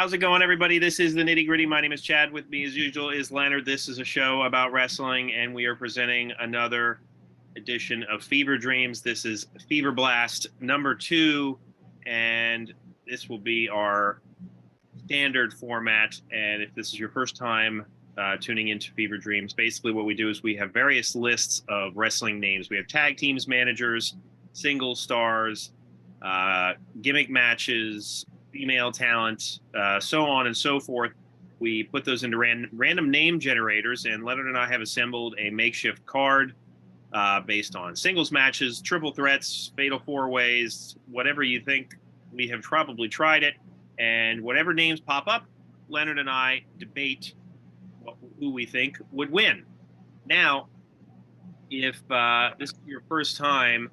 How's it going, everybody? This is the Nitty Gritty. My name is Chad. With me, as usual, is Leonard. This is a show about wrestling, and we are presenting another edition of Fever Dreams. This is Fever Blast number 2, and this will be our standard format. And if this is your first time tuning into Fever Dreams, basically what we do is we have various lists of wrestling names. We have tag teams, managers, single stars, gimmick matches, female talent, so on and so forth. We put those into random name generators, and Leonard and I have assembled a makeshift card based on singles matches, triple threats, fatal four-ways, whatever you think. We have probably tried it, and whatever names pop up, Leonard and I debate who we think would win. Now, if this is your first time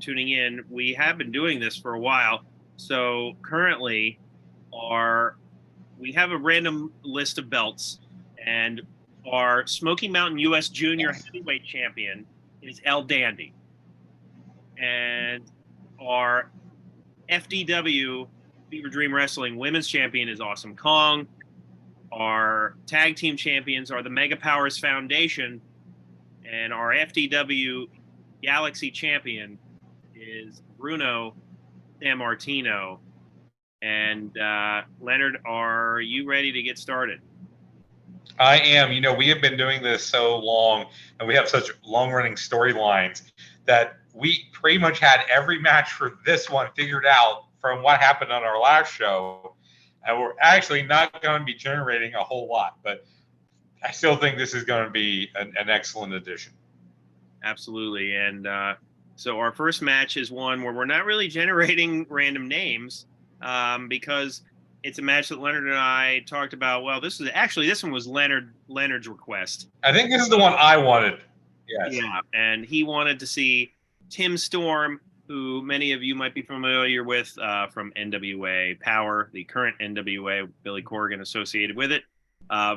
tuning in, we have been doing this for a while. So currently, we have a random list of belts, and our Smoky Mountain U.S. Junior Heavyweight Champion is El Dandy, and our FDW Fever Dream Wrestling Women's Champion is Awesome Kong. Our tag team champions are the Mega Powers Foundation, and our FDW Galaxy Champion is Bruno Sammartino. And Leonard, are you ready to get started? I am. You know, we have been doing this so long, and we have such long-running storylines that we pretty much had every match for this one figured out from what happened on our last show. And we're actually not going to be generating a whole lot, but I still think this is going to be an excellent addition. Absolutely. And so our first match is one where we're not really generating random names because it's a match that Leonard and I talked about. Well, this one was Leonard's request. I think this is the one I wanted. Yes. Yeah, and he wanted to see Tim Storm, who many of you might be familiar with from NWA Power, the current NWA, Billy Corgan associated with it,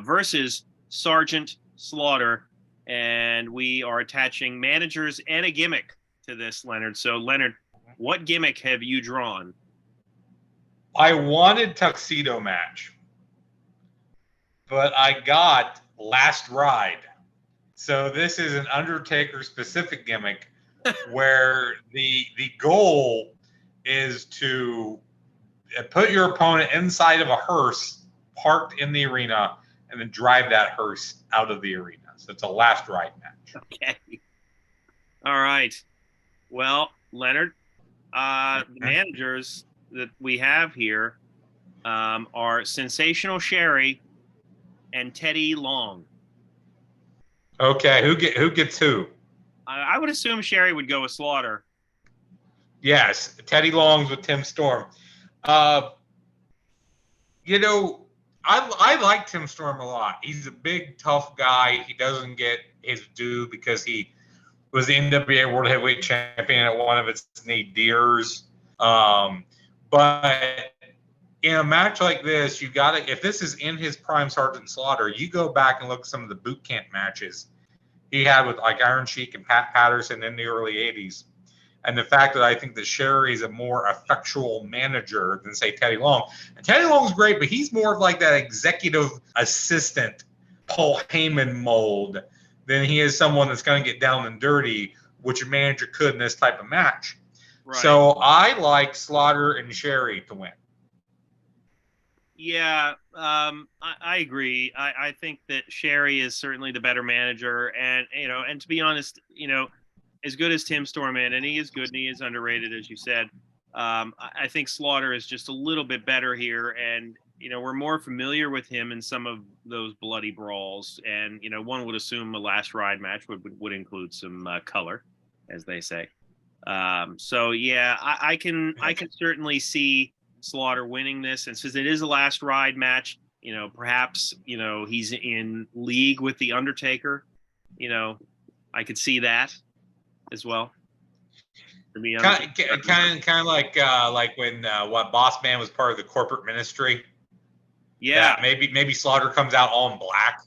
versus Sergeant Slaughter. And we are attaching managers and a gimmick to this, Leonard. So, Leonard, what gimmick have you drawn? I wanted tuxedo match, but I got last ride. So this is an Undertaker specific gimmick where the goal is to put your opponent inside of a hearse parked in the arena and then drive that hearse out of the arena. So it's a last ride match. Okay. All right. Well, Leonard, the managers that we have here are Sensational Sherry and Teddy Long. Okay, who gets who? I would assume Sherry would go with Slaughter. Yes, Teddy Long's with Tim Storm. You know, I like Tim Storm a lot. He's a big, tough guy. He doesn't get his due because he was the NWA World Heavyweight Champion at one of its nadirs. But in a match like this, you got to, if this is in his prime Sergeant Slaughter, you go back and look at some of the boot camp matches he had with like Iron Sheik and Pat Patterson in the early 80s. And the fact that I think that Sherry is a more effectual manager than, say, Teddy Long. And Teddy Long's great, but he's more of like that executive assistant Paul Heyman mold than he is someone that's going to get down and dirty, which a manager could in this type of match. Right. So I like Slaughter and Sherry to win. Yeah, I agree. I think that Sherry is certainly the better manager, and and to be honest, as good as Tim Storm is, and he is good and he is underrated, as you said. I think Slaughter is just a little bit better here, and we're more familiar with him in some of those bloody brawls, and one would assume a last ride match would include some color, as they say. So yeah, I can certainly see Slaughter winning this, and since it is a last ride match, perhaps he's in league with the Undertaker. I could see that as well. Kind of like when what Boss Man was part of the corporate ministry. Yeah, maybe Slaughter comes out all in black.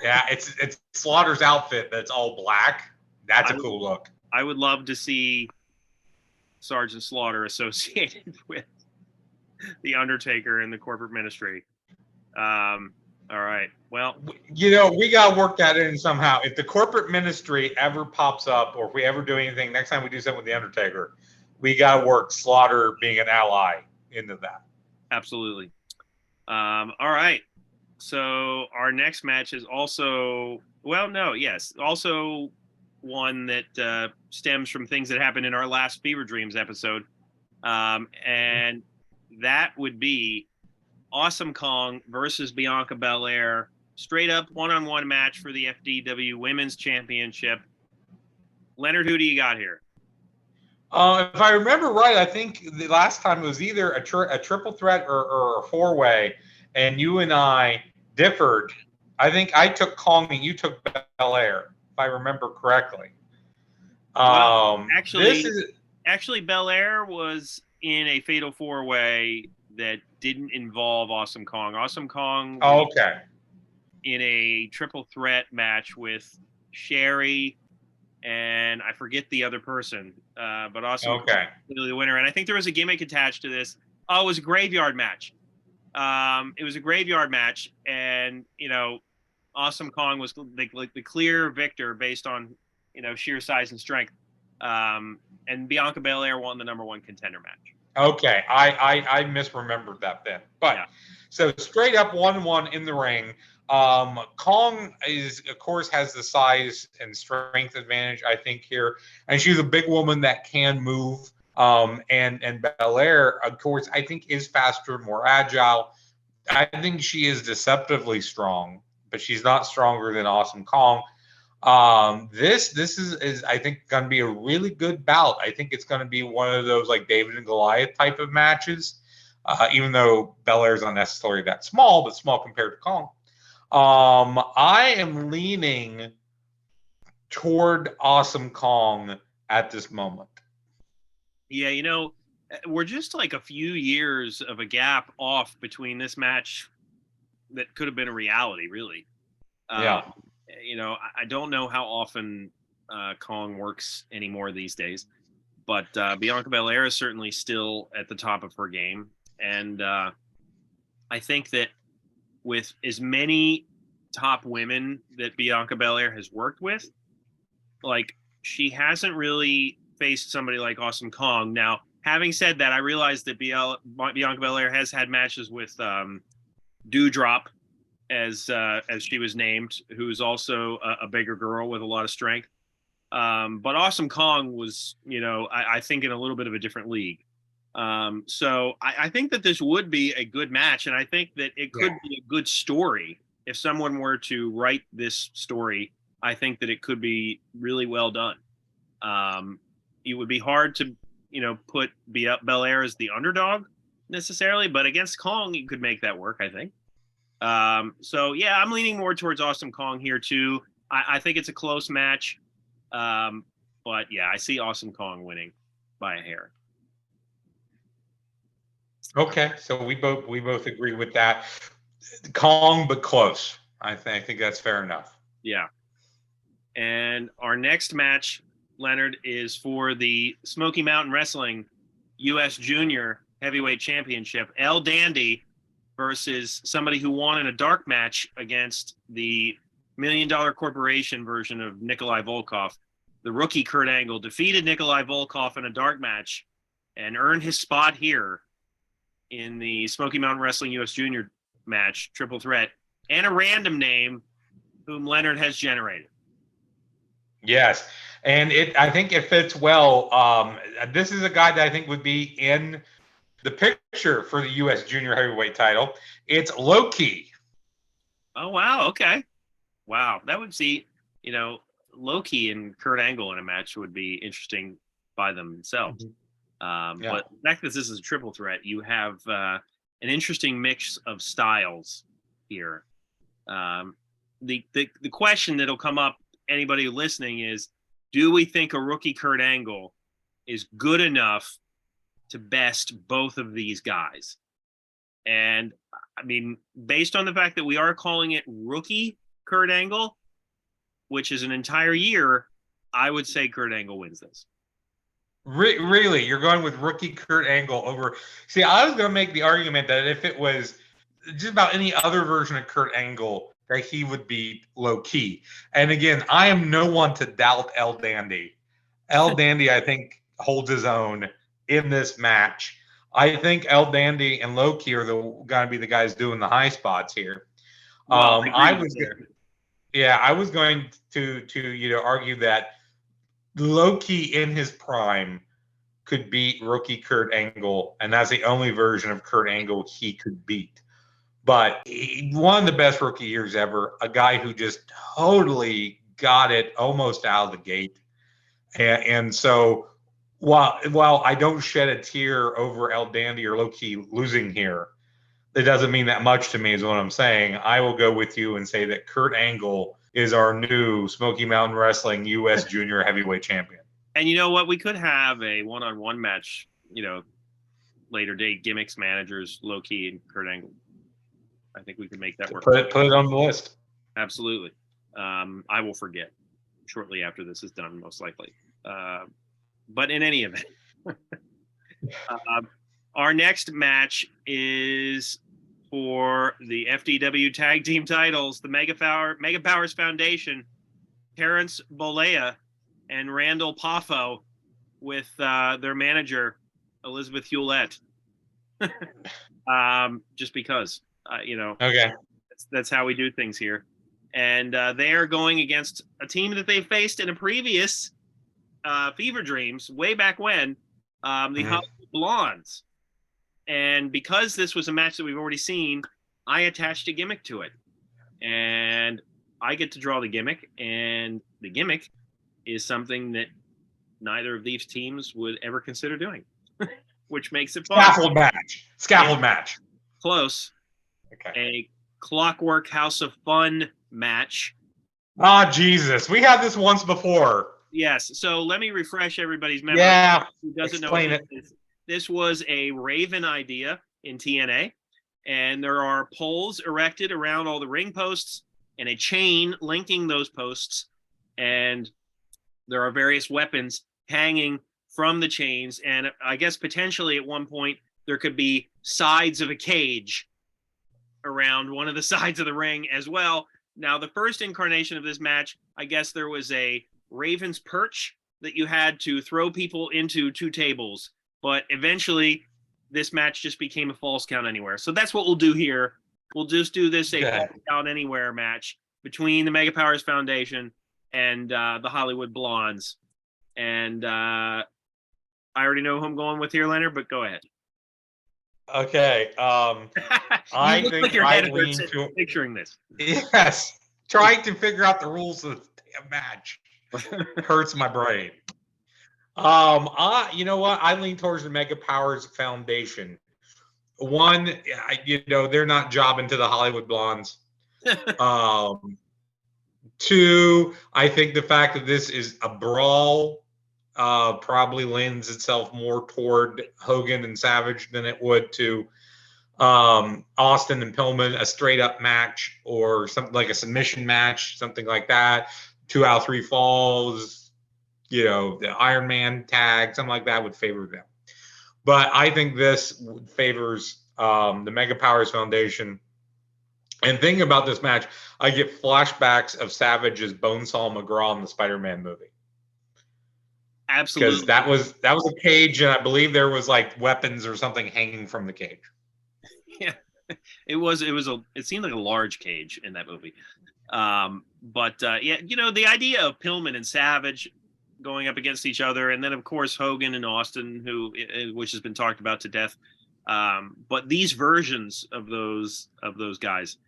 Yeah, it's Slaughter's outfit that's all black. That's a cool look. I would love to see Sergeant Slaughter associated with the Undertaker and the corporate ministry. All right. Well, We got to work that in somehow. If the corporate ministry ever pops up, or if we ever do anything, next time we do something with the Undertaker, we got to work Slaughter being an ally into that. absolutely. All right. So our next match is also also one that stems from things that happened in our last Fever Dreams episode, and that would be Awesome Kong versus Bianca Belair, straight up one-on-one match for the FDW Women's Championship. Leonard, who do you got here? If I remember right, I think the last time it was either a triple threat or a four-way, and you and I differed. I think I took Kong and you took Belair, if I remember correctly. Well, actually, Belair was in a fatal four-way that didn't involve Awesome Kong. Awesome Kong was in a triple threat match with Sherry and I forget the other person, but Awesome Kong was clearly the winner. And I think there was a gimmick attached to this. Oh, it was a graveyard match. It was a graveyard match, and Awesome Kong was the clear victor based on sheer size and strength. And Bianca Belair won the number one contender match. Okay, I misremembered that then. But yeah. So straight up 1-1 in the ring. Kong of course has the size and strength advantage, I think, here, and she's a big woman that can move. And Belair, of course, I think is faster, more agile. I think she is deceptively strong, but she's not stronger than Awesome Kong. This is I think going to be a really good bout. I think it's going to be one of those like David and Goliath type of matches, even though Belair's not necessarily that small, but small compared to Kong. I am leaning toward Awesome Kong at this moment. Yeah, we're just like a few years of a gap off between this match that could have been a reality, really. Yeah. I don't know how often Kong works anymore these days, but Bianca Belair is certainly still at the top of her game. And I think that with as many top women that Bianca Belair has worked with, like, she hasn't really faced somebody like Awesome Kong. Now, having said that, I realize that Bianca Belair has had matches with Dewdrop, as she was named, who's also a bigger girl with a lot of strength. But Awesome Kong was, I think in a little bit of a different league. So I think that this would be a good match, and I think that it could be a good story. If someone were to write this story, I think that it could be really well done. It would be hard to, put Belair as the underdog necessarily, but against Kong, you could make that work, I think. So yeah, I'm leaning more towards Awesome Kong here too. I think it's a close match. But yeah, I see Awesome Kong winning by a hair. Okay, so we both agree with that. Kong, but close. I think that's fair enough. Yeah. And our next match, Leonard, is for the Smoky Mountain Wrestling U.S. Junior Heavyweight Championship. El Dandy versus somebody who won in a dark match against the $1 Million Corporation version of Nikolai Volkov. The rookie Kurt Angle defeated Nikolai Volkov in a dark match and earned his spot here in the Smoky Mountain Wrestling U.S. Junior match, triple threat, and a random name whom Leonard has generated. Yes, and I think it fits well. This is a guy that I think would be in the picture for the U.S. Junior Heavyweight title. It's Low-Ki. Oh, wow. Okay. Wow. That would see, Low-Ki and Kurt Angle in a match would be interesting by themselves. Mm-hmm. But the fact that this is a triple threat, you have an interesting mix of styles here. The question that'll come up, anybody listening, is, do we think a rookie Kurt Angle is good enough to best both of these guys? And I mean, based on the fact that we are calling it rookie Kurt Angle, which is an entire year, I would say Kurt Angle wins this. Really, you're going with rookie Kurt Angle over. See, I was going to make the argument that if it was just about any other version of Kurt Angle, that he would be low key. And again, I am no one to doubt El Dandy. El Dandy, I think, holds his own in this match. I think El Dandy and Low Key are going to be the guys doing the high spots here. Well, I was going to argue that Low Key in his prime could beat rookie Kurt Angle, and that's the only version of Kurt Angle he could beat. But one of the best rookie years ever, a guy who just totally got it almost out of the gate. And so while I don't shed a tear over El Dandy or Low Key losing here, it doesn't mean that much to me is what I'm saying. I will go with you and say that Kurt Angle is our new Smoky Mountain Wrestling U.S. Junior Heavyweight Champion. And you know what? We could have a one-on-one match, later date gimmicks, managers, Low Key and Kurt Angle. I think we could make that work. Put it on the list. Absolutely. I will forget shortly after this is done, most likely. But in any event, our next match is for the FDW Tag Team titles, the Mega Powers Foundation, Terrence Bollea and Randall Poffo with their manager, Elizabeth Hewlett. Just because, Okay. That's how we do things here. And they are going against a team that they faced in a previous Fever Dreams way back when, the Hollywood Blondes. And because this was a match that we've already seen, I attached a gimmick to it. And I get to draw the gimmick, and the gimmick is something that neither of these teams would ever consider doing, which makes it fun. Scaffold match. Close. Okay. A Clockwork House of Fun match. Ah, Jesus. We had this once before. Yes. So let me refresh everybody's memory. Yeah. Who doesn't Explain know it. This was a Raven idea in TNA, and there are poles erected around all the ring posts and a chain linking those posts, and there are various weapons hanging from the chains, and I guess potentially at one point there could be sides of a cage around one of the sides of the ring as well. Now, the first incarnation of this match, I guess there was a Raven's perch that you had to throw people into two tables. But eventually, this match just became a false count anywhere. So that's what we'll do here. We'll just do this false count anywhere match between the Mega Powers Foundation and the Hollywood Blondes. And I already know who I'm going with here, Leonard, but go ahead. Okay. I look think like your I head lean hurts to picturing this. Yes. Trying to figure out the rules of the damn match hurts my brain. You know what? I lean towards the Mega Powers Foundation. One, they're not jobbing to the Hollywood Blondes. Two, I think the fact that this is a brawl probably lends itself more toward Hogan and Savage than it would to Austin and Pillman, a straight up match or something like a submission match, something like that. 2 out of 3 falls. The Iron Man tag, something like that would favor them. But I think this favors the Mega Powers Foundation. And thinking about this match, I get flashbacks of Savage as Bonesaw McGraw in the Spider-Man movie. Absolutely. Because that was a cage, and I believe there was like weapons or something hanging from the cage. Yeah, it seemed like a large cage in that movie. The idea of Pillman and Savage going up against each other, and then of course Hogan and Austin, which has been talked about to death. But these versions of those guys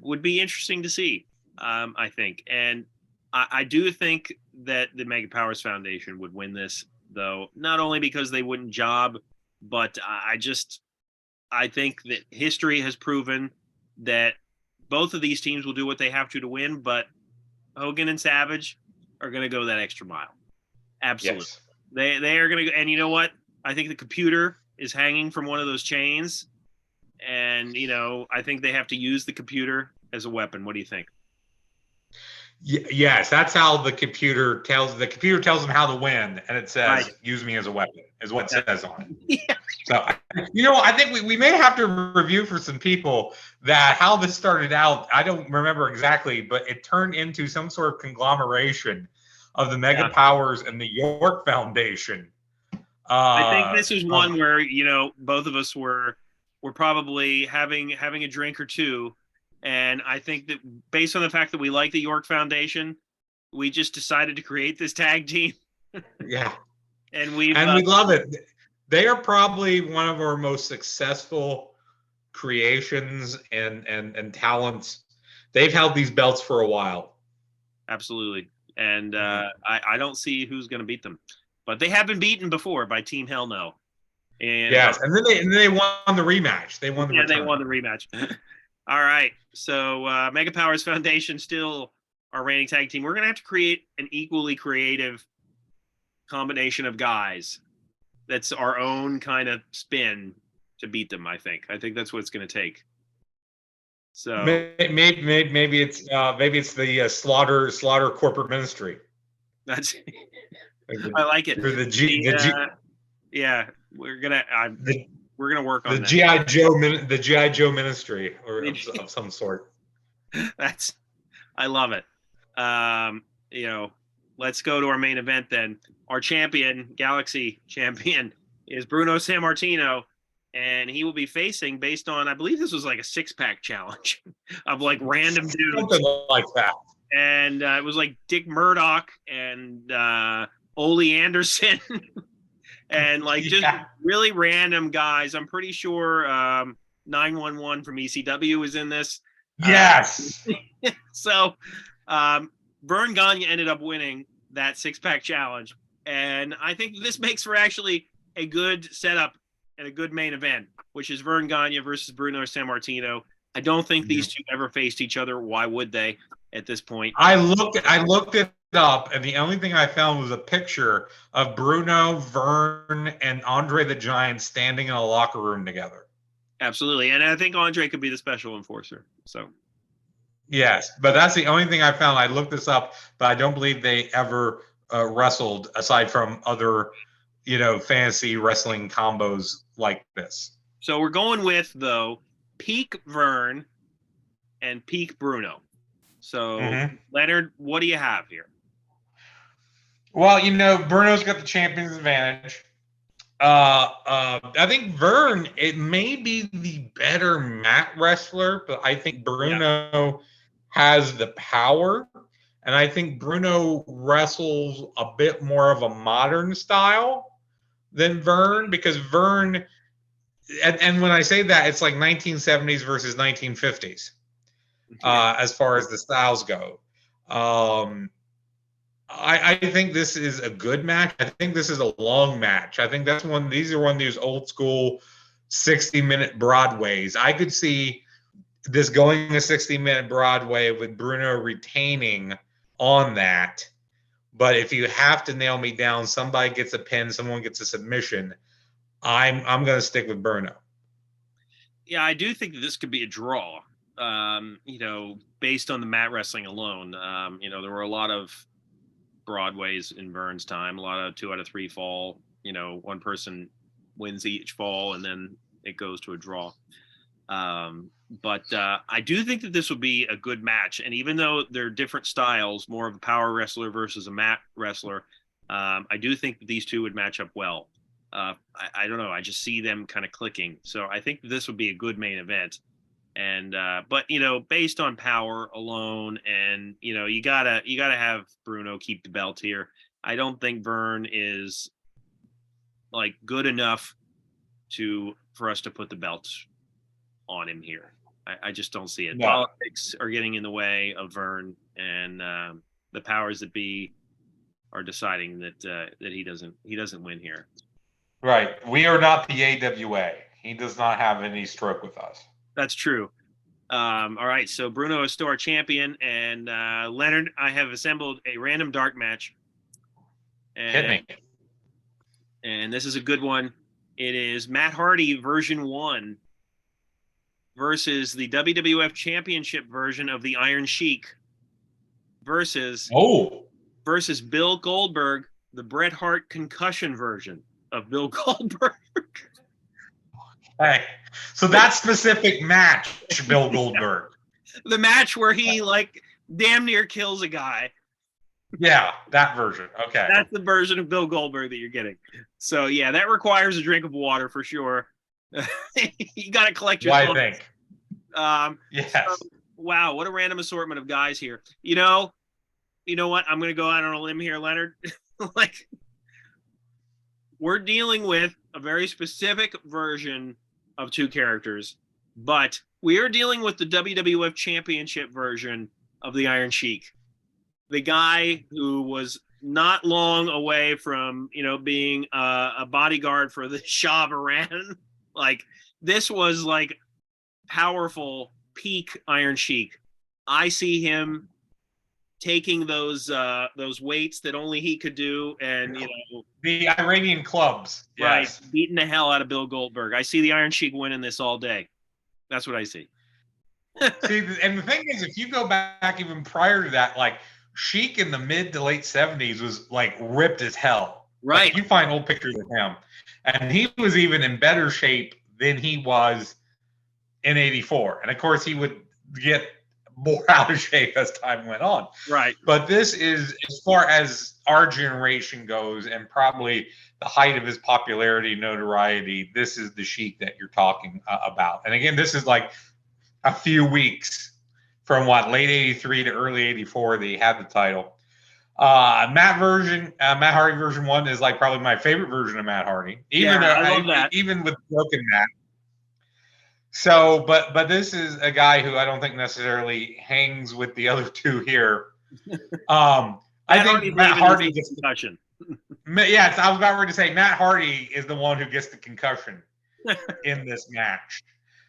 would be interesting to see, I think. And I do think that the Mega Powers Foundation would win this, though, not only because they wouldn't job, but I think that history has proven that both of these teams will do what they have to win, but Hogan and Savage are going to go that extra mile. Absolutely. Yes. They are going to go. And you know what? I think the computer is hanging from one of those chains. And, I think they have to use the computer as a weapon. What do you think? Yes, that's how the computer tells them how to win, and it says, Right. "Use me as a weapon," is what it says on it. Yeah. So, I think we may have to review for some people that how this started out. I don't remember exactly, but it turned into some sort of conglomeration of the Mega Powers and the York Foundation. I think this is one where both of us were probably having a drink or two, and I think that based on the fact that we like the York Foundation, we just decided to create this tag team. Yeah, and we love it. They are probably one of our most successful creations and talents. They've held these belts for a while. Absolutely, and I don't see who's going to beat them, but they have been beaten before by Team Hell No. And yes, and then they won the rematch. They won the return. They won the rematch. All right, so Mega Powers Foundation still our reigning tag team. We're going to have to create an equally creative combination of guys. That's our own kind of spin to beat them. I think that's what it's going to take. So maybe it's the slaughter corporate ministry. That's I like it. Yeah, we're gonna work on the GI Joe the GI Joe ministry or of some sort. I love it. Let's go to our main event then. Our champion, Galaxy champion, is Bruno Sammartino, and he will be facing, based on, I believe this was like a 6-pack challenge of like random dudes. Something like that. And it was like Dick Murdoch and Ole Anderson and like just really random guys. I'm pretty sure 911 from ECW is in this. Yes. So Vern Gagne ended up winning that 6-pack challenge. And I think this makes for actually a good setup and a good main event, which is Vern Gagne versus Bruno Sammartino. I don't think these two ever faced each other. Why would they at this point? I looked it up, and the only thing I found was a picture of Bruno, Vern, and Andre the Giant standing in a locker room together. Absolutely. And I think Andre could be the special enforcer. So yes, but that's the only thing I found. I looked this up, but I don't believe they ever wrestled aside from other, fantasy wrestling combos like this. So we're going with, though, peak Vern and peak Bruno. So Leonard, what do you have here? Well, Bruno's got the champion's advantage. I think Vern, it may be the better mat wrestler, but I think Bruno has the power. And I think Bruno wrestles a bit more of a modern style than Vern, because Vern, and when I say that, it's like 1970s versus 1950s as far as the styles go. I think this is a good match. I think this is a long match. I think these are one of these old school 60-minute Broadways. I could see this going a 60-minute Broadway with Bruno retaining on that. But if you have to nail me down, somebody gets a pin, someone gets a submission, I'm going to stick with Bruno. Yeah, I do think that this could be a draw. Based on the mat wrestling alone. There were a lot of Broadways in Vern's time, a lot of 2 out of 3 fall. One person wins each fall, and then it goes to a draw. But I do think that this would be a good match. And even though they're different styles, more of a power wrestler versus a mat wrestler, I do think that these two would match up well. I don't know. I just see them kind of clicking. So I think this would be a good main event. And but based on power alone, and you gotta have Bruno keep the belt here. I don't think Vern is like good enough for us to put the belt on him here. I just don't see it. No. Politics are getting in the way of Vern, and the powers that be are deciding that he doesn't win here. Right. We are not the AWA. He does not have any stroke with us. That's true. All right, so Bruno is still our champion, and Leonard, I have assembled a random dark match. Hit me. And this is a good one. It is Matt Hardy version 1 versus the WWF Championship version of the Iron Sheik, versus Oh, versus Bill Goldberg, the Bret Hart concussion version of Bill Goldberg. hey. So that specific match, Bill Goldberg. The match where he like damn near kills a guy. Yeah, that version. Okay. That's the version of Bill Goldberg that you're getting. So yeah, that requires a drink of water for sure. You got to collect your Well, I thoughts. think. Yes. So, wow, what a random assortment of guys here. You know what? I'm going to go out on a limb here, Leonard. Like, we're dealing with a very specific version of two characters, but we are dealing with the WWF Championship version of the Iron Sheik. The guy who was not long away from, being a bodyguard for the Shah of Iran. Like, this was like powerful peak Iron Sheik. I see him taking those weights that only he could do, and the Iranian clubs, yes. Right, beating the hell out of Bill Goldberg. I see the Iron Sheik winning this all day. That's what I see. See, and the thing is, if you go back even prior to that, like Sheik in the mid to late 70s was like ripped as hell. Right. Like, you find old pictures of him, and he was even in better shape than he was in '84. And of course, he would get more out of shape as time went on. Right. But this is, as far as our generation goes, and probably the height of his popularity, notoriety, this is the Sheik that you're talking about. And again, this is like a few weeks from late '83 to early '84 that he had the title. Matt Hardy version 1 is like probably my favorite version of Matt Hardy. I love that. Even with broken Matt. So, but this is a guy who I don't think necessarily hangs with the other two here. I think Matt Hardy gets concussion. Yes, I was about ready to say Matt Hardy is the one who gets the concussion in this match.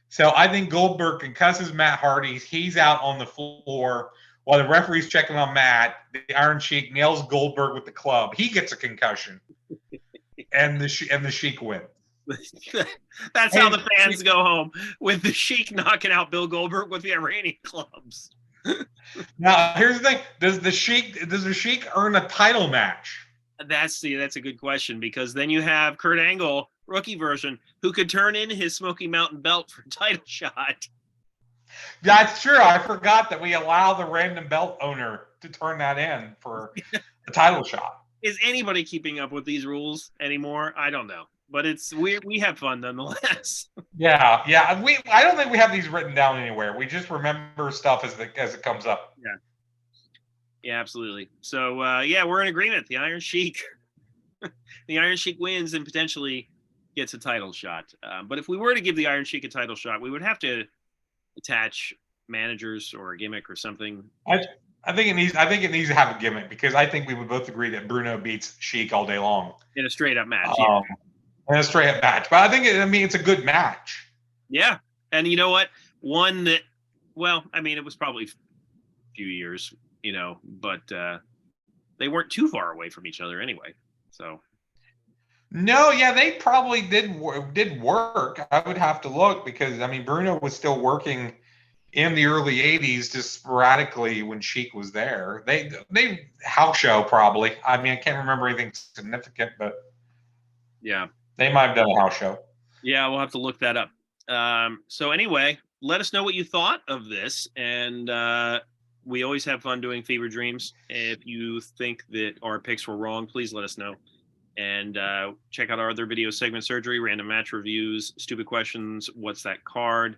So I think Goldberg concusses Matt Hardy. He's out on the floor while the referee's checking on Matt. The Iron Sheik nails Goldberg with the club. He gets a concussion, and the Sheik wins. That's how the fans go home, with the Sheik knocking out Bill Goldberg with the Iranian clubs. Now, here's the thing: does the Sheik earn a title match? That's a good question, because then you have Kurt Angle, rookie version, who could turn in his Smoky Mountain belt for a title shot. That's true. I forgot that we allow the random belt owner to turn that in for a title shot. Is anybody keeping up with these rules anymore? I don't know. But we have fun nonetheless. Yeah. I don't think we have these written down anywhere. We just remember stuff as it comes up. Yeah, absolutely. So we're in agreement. The Iron Sheik wins and potentially gets a title shot. But if we were to give the Iron Sheik a title shot, we would have to attach managers or a gimmick or something. I think it needs to have a gimmick, because I think we would both agree that Bruno beats Sheik all day long in a straight up match. In a straight up match. But I think it's a good match. Yeah. And you know what? One that, it was probably a few years, but they weren't too far away from each other anyway. So. No, yeah, they probably did work. I would have to look, because Bruno was still working in the early '80s, just sporadically when Sheik was there. They house show probably. I can't remember anything significant, but yeah. They might have done a house show. Yeah, we'll have to look that up. So anyway, let us know what you thought of this. And we always have fun doing Fever Dreams. If you think that our picks were wrong, please let us know. And check out our other video: Segment Surgery, Random Match Reviews, Stupid Questions, What's That Card?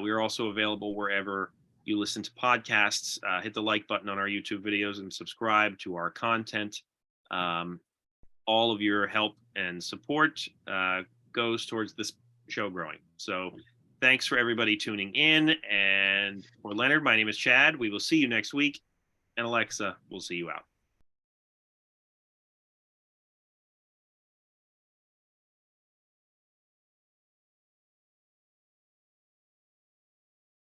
We are also available wherever you listen to podcasts. Hit the like button on our YouTube videos and subscribe to our content. All of your help and support goes towards this show growing. So thanks for everybody tuning in. And for Leonard, my name is Chad. We will see you next week. And Alexa, we'll see you out.